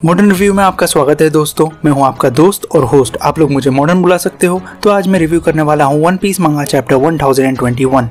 Modern review में आपका स्वागत है दोस्तों। मैं हूं आपका दोस्त और होस्ट। आप लोग मुझे मॉडर्न बुला सकते हो। तो आज मैं रिव्यू करने वाला हूं वन पीस मंगा चैप्टर 1021।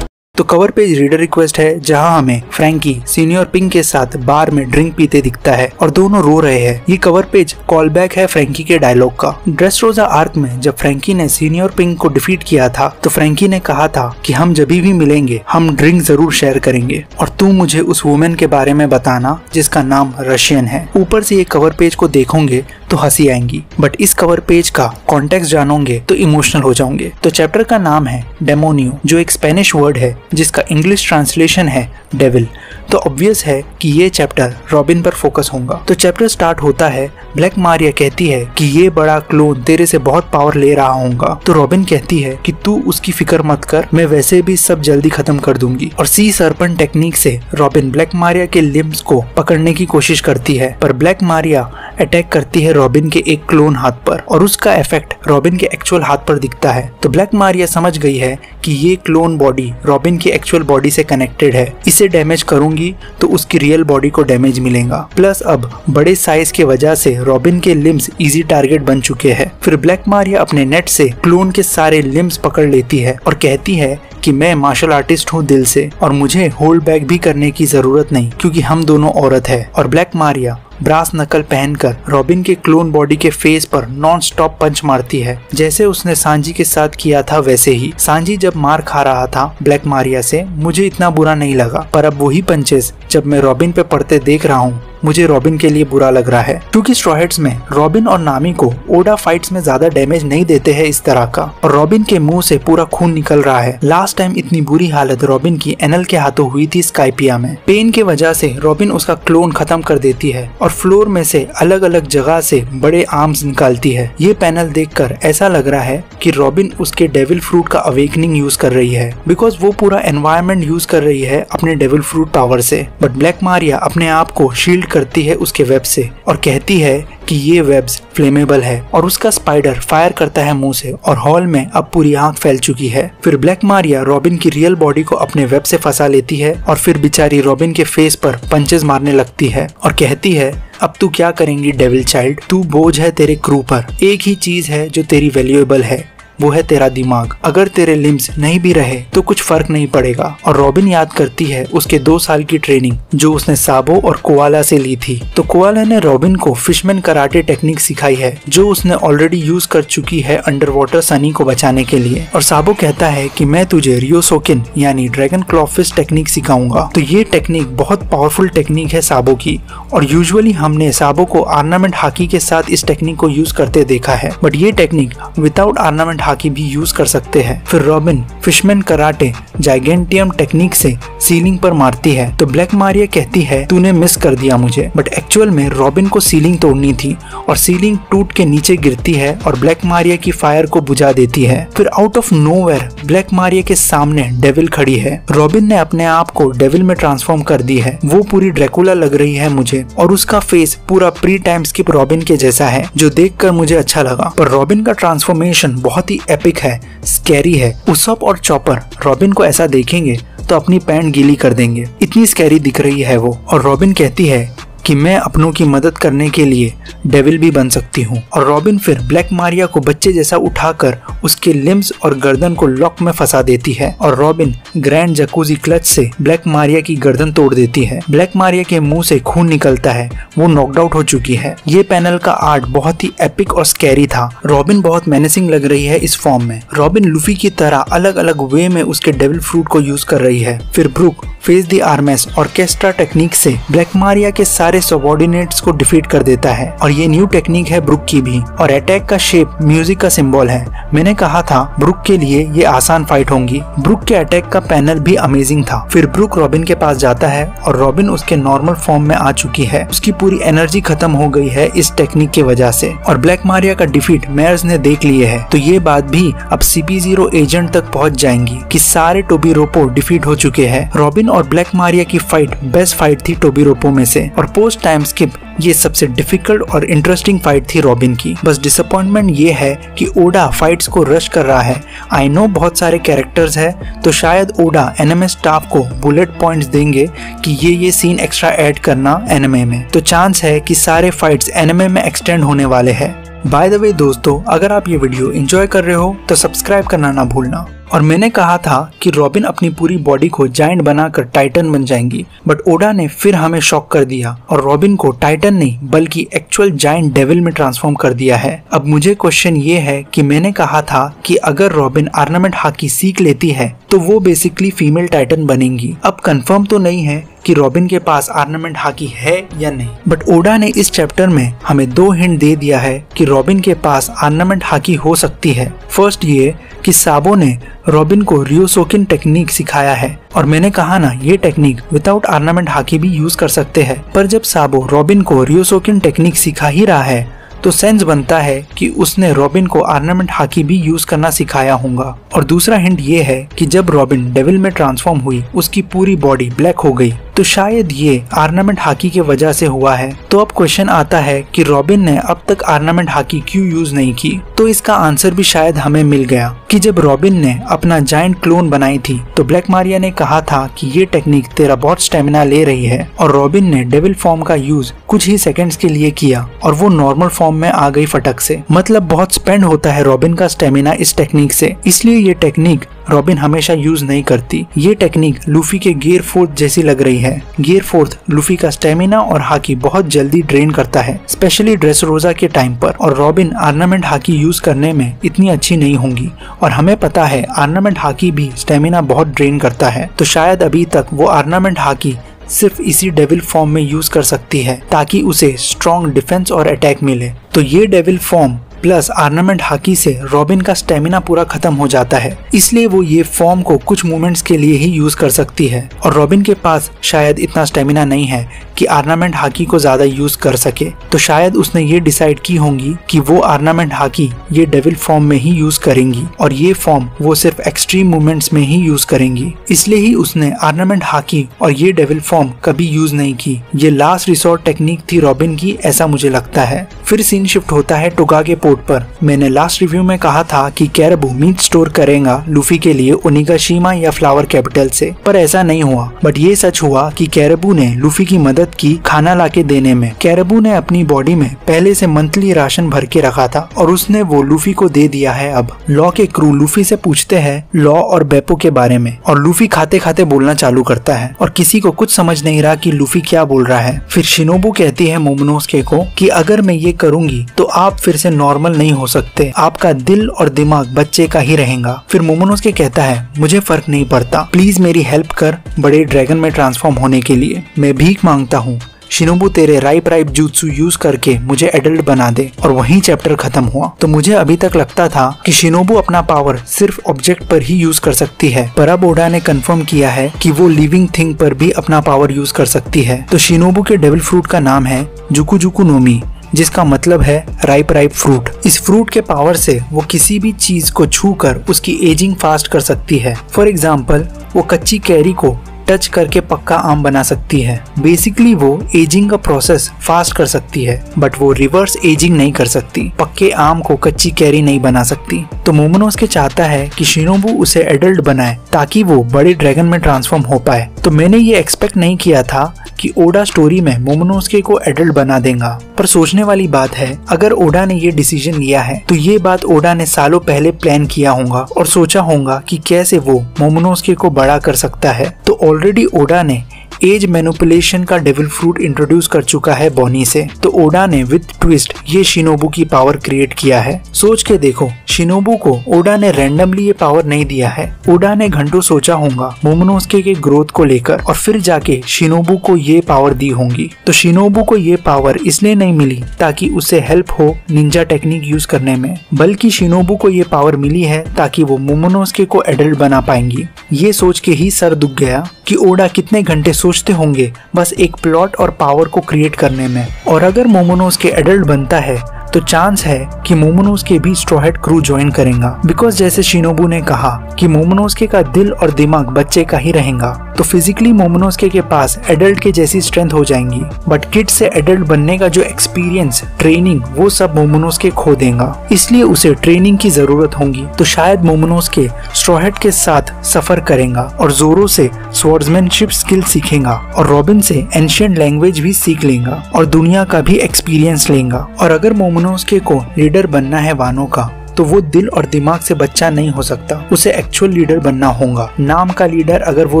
तो कवर पेज रीडर रिक्वेस्ट है, जहां हमें फ्रैंकी सीनियर पिंक के साथ बार में ड्रिंक पीते दिखता है और दोनों रो रहे हैं। ये कवर पेज कॉल बैक है फ्रैंकी के डायलॉग का। ड्रेसरोसा आर्क में जब फ्रैंकी ने सीनियर पिंक को डिफीट किया था तो फ्रैंकी ने कहा था कि हम जब भी मिलेंगे हम ड्रिंक जरूर शेयर करेंगे और तू मुझे उस वुमेन के बारे में बताना जिसका नाम रशियन है। ऊपर से ये कवर पेज को देखोगे तो हंसी आएंगी, बट इस कवर पेज का कॉन्टेक्स्ट जानोगे तो इमोशनल हो जाओगे। तो चैप्टर का नाम है डेमोनियो, जो एक स्पेनिश वर्ड है जिसका इंग्लिश ट्रांसलेशन है डेविल। तो ऑब्वियस है कि ये चैप्टर रॉबिन पर फोकस होगा। तो चैप्टर स्टार्ट होता है, ब्लैक मारिया कहती है कि ये बड़ा क्लोन तेरे से बहुत पावर ले रहा होगा। तो रॉबिन कहती है कि तू उसकी फिक्र मत कर, मैं वैसे भी सब जल्दी खत्म कर दूंगी। और सी सर्पेंट टेक्निक से रॉबिन ब्लैक मारिया के लिम्स को पकड़ने की कोशिश करती है, पर ब्लैक मारिया अटैक करती है रॉबिन के एक क्लोन हाथ पर और उसका इफेक्ट रॉबिन के एक्चुअल हाथ पर दिखता है। तो ब्लैक मारिया समझ गई है कि ये क्लोन बॉडी रॉबिन की एक्चुअल बॉडी से कनेक्टेड है, इसे डैमेज करूंगी तो उसकी रियल बॉडी को डैमेज मिलेगा। प्लस अब बड़े साइज के वजह से रॉबिन के लिम्स इजी टारगेट बन चुके हैं। फिर ब्लैक मारिया अपने नेट से क्लोन के सारे लिम्स पकड़ लेती है और कहती है कि मैं मार्शल आर्टिस्ट हूँ दिल से और मुझे होल्ड बैक भी करने की जरूरत नहीं क्योंकि हम दोनों औरत है। और ब्लैक मारिया ब्रास नकल पहनकर रॉबिन के क्लोन बॉडी के फेस पर नॉन स्टॉप पंच मारती है, जैसे उसने सांजी के साथ किया था वैसे ही। सांजी जब मार खा रहा था ब्लैक मारिया से मुझे इतना बुरा नहीं लगा, पर अब वही पंचेस जब मैं रॉबिन पे पड़ते देख रहा हूँ मुझे रॉबिन के लिए बुरा लग रहा है, क्योंकि स्ट्रॉ हेड्स में रॉबिन और नामी को ओडा फाइट्स में ज्यादा डैमेज नहीं देते हैं इस तरह का, और रॉबिन के मुंह से पूरा खून निकल रहा है। लास्ट टाइम इतनी बुरी हालत रॉबिन की एनल के हाथों हुई थी स्काइपिया में। पेन के वजह से रॉबिन उसका क्लोन खत्म कर देती है और फ्लोर में से अलग अलग जगह से बड़े आर्म्स निकालती है। ये पैनल देखकर ऐसा लग रहा है कि रॉबिन उसके डेविल फ्रूट का अवेकनिंग यूज कर रही है, बिकॉज वो पूरा एनवायरनमेंट यूज कर रही है अपने डेविल फ्रूट पावर से। बट ब्लैक मारिया अपने आप को शील्ड करती है उसके वेब से और कहती है कि ये वेब्स फ्लेमेबल है और उसका स्पाइडर फायर करता है मुंह से और हॉल में अब पूरी आंख फैल चुकी है। फिर ब्लैक मारिया रॉबिन की रियल बॉडी को अपने वेब से फंसा लेती है और फिर बेचारी रॉबिन के फेस पर पंचेस मारने लगती है और कहती है अब तू क्या करेंगी डेविल चाइल्ड, तू बोझ है तेरे क्रू पर। एक ही चीज है जो तेरी वैल्यूएबल है, वो है तेरा दिमाग। अगर तेरे लिम्स नहीं भी रहे तो कुछ फर्क नहीं पड़ेगा। और रॉबिन याद करती है उसके 2 साल की ट्रेनिंग जो उसने साबो और कोआला से ली थी। तो कोआला ने रॉबिन को फिशमैन कराटे टेक्निक सिखाई है जो उसने ऑलरेडी यूज कर चुकी है अंडर वाटर सनी को बचाने के लिए। और साबो कहता है कि मैं तुझे रियोसोकिन यानी ड्रैगन क्लॉ फिस्ट टेक्निक सिखाऊंगा। तो ये टेक्निक बहुत पावरफुल टेक्निक है साबो की, और यूजुअली हमने साबो को ऑर्नामेंट हाकी के साथ इस टेक्निक को यूज करते देखा है, बट ये टेक्निक विदाउट ऑर्नामेंट हाकी भी यूज कर सकते हैं। फिर रॉबिन फिशमैन कराटे जाइगेंटियम टेक्निक से सीलिंग पर मारती है। तो ब्लैक मारिया कहती है तूने मिस कर दिया मुझे, बट एक्चुअल में रॉबिन को सीलिंग तोड़नी थी और सीलिंग टूट के नीचे गिरती है और ब्लैक मारिया की फायर को बुझा देती है। फिर out of nowhere black Maria के सामने डेविल खड़ी है। रॉबिन ने अपने आप को डेविल में ट्रांसफॉर्म कर दी है। वो पूरी ड्रैकुला लग रही है मुझे और उसका फेस पूरा प्री टाइम स्किप रॉबिन के जैसा है, जो देखकर मुझे अच्छा लगा। पर रॉबिन का ट्रांसफॉर्मेशन बहुत ही एपिक है, स्कैरी है। उसप और चॉपर रॉबिन को ऐसा देखेंगे तो अपनी पैंट गीली कर देंगे, इतनी स्कैरी दिख रही है वो। और रॉबिन कहती है कि मैं अपनों की मदद करने के लिए डेविल भी बन सकती हूँ। और रॉबिन फिर ब्लैक मारिया को बच्चे जैसा उठाकर उसके लिम्स और गर्दन को लॉक में फंसा देती है और रॉबिन ग्रैंड जकूजी क्लच से ब्लैक मारिया की गर्दन तोड़ देती है। ब्लैक मारिया के मुंह से खून निकलता है, वो नॉकड आउट हो चुकी है। ये पैनल का आर्ट बहुत ही एपिक और स्कैरी था। रॉबिन बहुत मेनेसिंग लग रही है इस फॉर्म में। रॉबिन लूफी की तरह अलग अलग वे में उसके डेविल फ्रूट को यूज कर रही है। फिर ब्रूक फेस द आर्मेस ऑर्केस्ट्रा टेक्निक से ब्लैक मारिया के सारे सबऑर्डिनेट्स को डिफीट कर देता है और ये न्यू टेक्निक है ब्रूक की भी। और अटैक का शेप म्यूजिक का सिंबल है। मैंने कहा था ब्रूक के लिए ये आसान फाइट होंगी। ब्रूक के अटैक का पैनल भी अमेजिंग था। फिर ब्रूक रॉबिन के पास जाता है और रॉबिन उसके नॉर्मल फॉर्म में आ चुकी है। उसकी पूरी एनर्जी खत्म हो गई है इस टेक्निक की वजह से। और ब्लैक मारिया का डिफीट मेयर्स ने देख लिए है, तो ये बात भी अब CP0 एजेंट तक पहुंच जाएंगी कि सारे टोबीरोपो डिफीट हो चुके हैं। रॉबिन और ब्लैक मारिया की फाइट बेस्ट फाइट थी टोबीरोपो में से। और पोस्ट टाइम स्किप ये सबसे डिफिकल्ट और इंटरेस्टिंग फाइट थी रॉबिन की। बस डिसअपॉइंटमेंट ये है कि ओडा फाइट्स को रश कर रहा है। आई नो बहुत सारे कैरेक्टर्स है तो शायद ओडा एनिमे स्टाफ को बुलेट पॉइंट्स देंगे कि ये सीन एक्स्ट्रा ऐड करना एनिमे में, तो चांस है कि सारे फाइट्स एनिमे में एक्सटेंड होने वाले हैं। बाय द वे दोस्तों, अगर आप ये वीडियो एंजॉय कर रहे हो तो सब्सक्राइब करना ना भूलना। और मैंने कहा था कि रॉबिन अपनी पूरी बॉडी को जायंट बनाकर टाइटन बन जाएंगी, बट ओडा ने फिर हमें शॉक कर दिया और रॉबिन को टाइटन नहीं बल्कि एक्चुअल जायंट डेविल में ट्रांसफॉर्म कर दिया है। अब मुझे क्वेश्चन ये है कि मैंने कहा था कि अगर रॉबिन ऑर्नामेंट हाकी सीख लेती है तो वो बेसिकली फीमेल टाइटन बनेंगी। अब कंफर्म तो नहीं है कि रॉबिन के पास ऑर्नामेंट हाकी है या नहीं, बट ओडा ने इस चैप्टर में हमें 2 हिंट दे दिया है कि रॉबिन के पास ऑर्नामेंट हाकी हो सकती है। फर्स्ट ये कि साबो ने रॉबिन को रियोसोकिन टेक्निक सिखाया है, और मैंने कहा ना ये टेक्निक विदाउट ऑर्नामेंट हाकी भी यूज कर सकते हैं। पर जब साबो रॉबिन को रियोसोकिन टेक्निक सिखा ही रहा है तो सेंस बनता है कि उसने रॉबिन को ऑर्नामेंट हाकी भी यूज करना सिखाया होगा। और दूसरा हिंट ये है कि जब रॉबिन डेविल में ट्रांसफॉर्म हुई उसकी पूरी बॉडी ब्लैक हो गई, तो शायद ये ऑर्नामेंट हाकी के वजह से हुआ है। तो अब क्वेश्चन आता है कि रॉबिन ने अब तक ऑर्नामेंट हाकी क्यों यूज नहीं की। तो इसका आंसर भी शायद हमें मिल गया कि जब रॉबिन ने अपना जायंट क्लोन बनाई थी तो ब्लैक मारिया ने कहा था कि ये टेक्निक तेरा बहुत स्टेमिना ले रही है, और रॉबिन ने डेविल फॉर्म का यूज कुछ ही सेकंड्स के लिए किया और वो नॉर्मल फॉर्म में आ गई फटक से। मतलब बहुत स्पेंड होता है रॉबिन का स्टेमिना इस टेक्निक से, इसलिए ये टेक्निक रॉबिन हमेशा यूज नहीं करती। ये टेक्निक लूफी के गियर 4 जैसी लग रही है। गियर 4 लूफी का स्टेमिना और हाकी बहुत जल्दी ड्रेन करता है, स्पेशली ड्रेसरोजा के टाइम पर, और रॉबिन ऑर्नामेंट हाकी यूज करने में इतनी अच्छी नहीं होंगी। और हमें पता है ऑर्नामेंट हाकी भी स्टेमिना बहुत ड्रेन करता है, तो शायद अभी तक वो ऑर्नामेंट हाकी सिर्फ इसी डेविल फॉर्म में यूज कर सकती है ताकि उसे स्ट्रॉन्ग डिफेंस और अटैक मिले। तो ये devil form plus ornament hockey से रॉबिन का स्टेमिना पूरा खत्म हो जाता है, इसलिए वो ये फॉर्म को कुछ मोमेंट्स के लिए ही यूज कर सकती है। और रॉबिन के पास शायद इतना स्टेमिना नहीं है कि ऑर्नामेंट हाकी को ज्यादा यूज कर सके, तो शायद उसने ये डिसाइड की होंगी कि वो ऑर्नामेंट हाकी ये डेविल फॉर्म में ही यूज करेंगी, और ये फॉर्म वो सिर्फ एक्सट्रीम मूवमेंट्स में ही यूज करेंगी। इसलिए ही उसने ऑर्नामेंट हाकी और ये डेविल फॉर्म कभी यूज नहीं की। ये लास्ट रिसोर्ट टेक्निक थी रॉबिन की, ऐसा मुझे लगता है। फिर सीन शिफ्ट होता है टोगागे पोर्ट पर। मैंने लास्ट रिव्यू में कहा था कि कैरेबू मीट स्टोर करेगा लूफी के लिए ओनिगाशिमा या फ्लावर कैपिटल से, पर ऐसा नहीं हुआ। बट ये सच हुआ कि कैरेबू ने लूफी की मदद की खाना लाके देने में। कैरेबू ने अपनी बॉडी में पहले से मंथली राशन भर के रखा था और उसने वो लूफी को दे दिया है। अब लॉ के क्रू लूफी से पूछते हैं लॉ और बेपो के बारे में, और लूफी खाते खाते बोलना चालू करता है और किसी को कुछ समझ नहीं रहा कि लूफी क्या बोल रहा है। फिर शिनोबू कहती है मोमोनोसके को कि अगर मैं ये करूंगी तो आप फिर से नॉर्मल नहीं हो सकते, आपका दिल और दिमाग बच्चे का ही रहेगा। फिर मोमोनोसके कहता है मुझे फर्क नहीं पड़ता, प्लीज मेरी हेल्प कर बड़े ड्रैगन में ट्रांसफॉर्म होने के लिए, मैं भीख मांगता हूँ। शिनोबू तेरे राइप जुत्सु यूज करके मुझे एडल्ट बना दे। और वहीं चैप्टर खत्म हुआ। तो मुझे अभी तक लगता था कि शिनोबू अपना पावर सिर्फ ऑब्जेक्ट पर ही यूज कर सकती है, पर अब ओडा ने कंफर्म किया है कि वो लिविंग थिंग पर भी अपना पावर यूज कर सकती है। तो शिनोबू के डेविल फ्रूट का नाम है जुकु जुकु नोमी, जिसका मतलब है राइप फ्रूट। इस फ्रूट के पावर से वो किसी भी चीज को छूकर उसकी एजिंग फास्ट कर सकती है। फॉर एग्जाम्पल वो कच्ची कैरी को टच करके पक्का आम बना सकती है। बेसिकली वो एजिंग का प्रोसेस फास्ट कर सकती है, बट वो रिवर्स एजिंग नहीं कर सकती। पक्के आम को कच्ची कैरी नहीं बना सकती। तो मोमोनोसके चाहता है कि शिनोबू उसे एडल्ट बनाए ताकि वो बड़े ड्रैगन में ट्रांसफॉर्म हो पाए। तो मैंने ये एक्सपेक्ट नहीं किया था कि ओडा स्टोरी में मोमोनोसके को एडल्ट बना देगा। पर सोचने वाली बात है, अगर ओडा ने ये डिसीजन लिया है तो ये बात ओडा ने सालों पहले प्लान किया होगा और सोचा होगा कि कैसे वो मोमोनोसके को बड़ा कर सकता है। तो ऑलरेडी ओडा ने एज मैनिपुलेशन का डेविल फ्रूट इंट्रोड्यूस कर चुका है बॉनी से। तो ओडा ने विद ट्विस्ट ये शिनोबू की पावर क्रिएट किया है। सोच के देखो, शिनोबू को ओडा ने रैंडमली ये पावर नहीं दिया है। ओडा ने घंटों सोचा होगा मोमोनोसके के ग्रोथ को लेकर और फिर जाके शिनोबू को ये पावर दी होंगी। तो शिनोबू को ये पावर इसलिए नहीं मिली ताकि उसे हेल्प हो निंजा टेक्निक यूज करने में, बल्कि शिनोबू को ये पावर मिली है ताकि वो मोमोनोसके को एडल्ट बना पाएंगी। ये सोच के ही सर दुख गया कि ओडा कितने घंटे सोचते होंगे बस एक प्लॉट और पावर को क्रिएट करने में। और अगर मोमोनोसके एडल्ट बनता है तो चांस है कि मोमोनोस्के भी स्ट्रॉ हैट क्रू ज्वाइन करेगा। बिकॉज जैसे शिनोबू ने कहा कि मोमोनोस्के का दिल और दिमाग बच्चे का ही रहेगा, तो फिजिकली मोमोनोस्के के पास एडल्ट के जैसी स्ट्रेंथ हो जाएंगी, बट किड से एडल्ट बनने का जो एक्सपीरियंस, ट्रेनिंग, वो सब मोमोनोस्के खो देगा। इसलिए उसे ट्रेनिंग की जरूरत होगी। तो शायद मोमोनोस्के स्ट्रॉ हैट के साथ सफर करेगा और जोरो से स्वॉर्ड्समैनशिप स्किल सीखेगा और रॉबिन से एंशिएंट लैंग्वेज भी सीख लेगा और दुनिया का भी एक्सपीरियंस लेगा। और अगर मोमोनोस्के को लीडर बनना है वानो का, तो वो दिल और दिमाग से बच्चा नहीं हो सकता, उसे एक्चुअल लीडर बनना होगा। नाम का लीडर अगर वो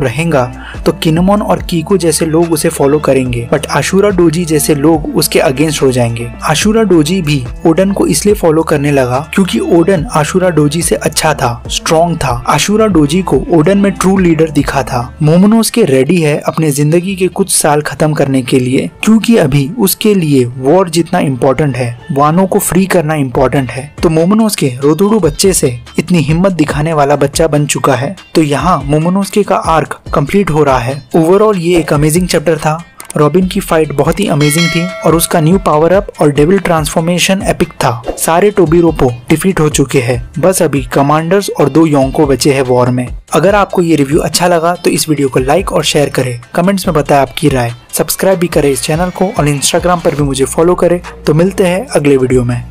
रहेगा तो किनेमोन और कीको जैसे लोग उसे फॉलो करेंगे, बट आशुरा डोजी जैसे लोग उसके अगेंस्ट हो जाएंगे। आशुरा डोजी भी ओडन को इसलिए फॉलो करने लगा क्योंकि ओडन आशुरा डोजी से अच्छा था, स्ट्रॉन्ग था। आशुरा डोजी को ओडन में ट्रू लीडर दिखा था। मोमोनोस्के रेडी है अपने जिंदगी के कुछ साल खत्म करने के लिए, क्योंकि अभी उसके लिए वॉर जितना इम्पोर्टेंट है, वानो को फ्री करना इम्पोर्टेंट है। तो मोमोनोस्के रोदुडू बच्चे से इतनी हिम्मत दिखाने वाला बच्चा बन चुका है। तो यहाँ मोमोनोस्के का आर्क कंप्लीट हो रहा है। ओवरऑल ये एक अमेजिंग चैप्टर था। रॉबिन की फाइट बहुत ही अमेजिंग थी और उसका न्यू पावर अप और डेविल ट्रांसफॉर्मेशन एपिक था। सारे टोबिरोपो डिफीट हो चुके हैं, बस अभी कमांडर्स और 2 योंको बचे हैं वॉर में। अगर आपको ये रिव्यू अच्छा लगा तो इस वीडियो को लाइक और शेयर करें, कमेंट्स में बताएं आपकी राय, सब्सक्राइब भी करें इस चैनल को और इंस्टाग्राम पर भी मुझे फॉलो करें। तो मिलते हैं अगले वीडियो में।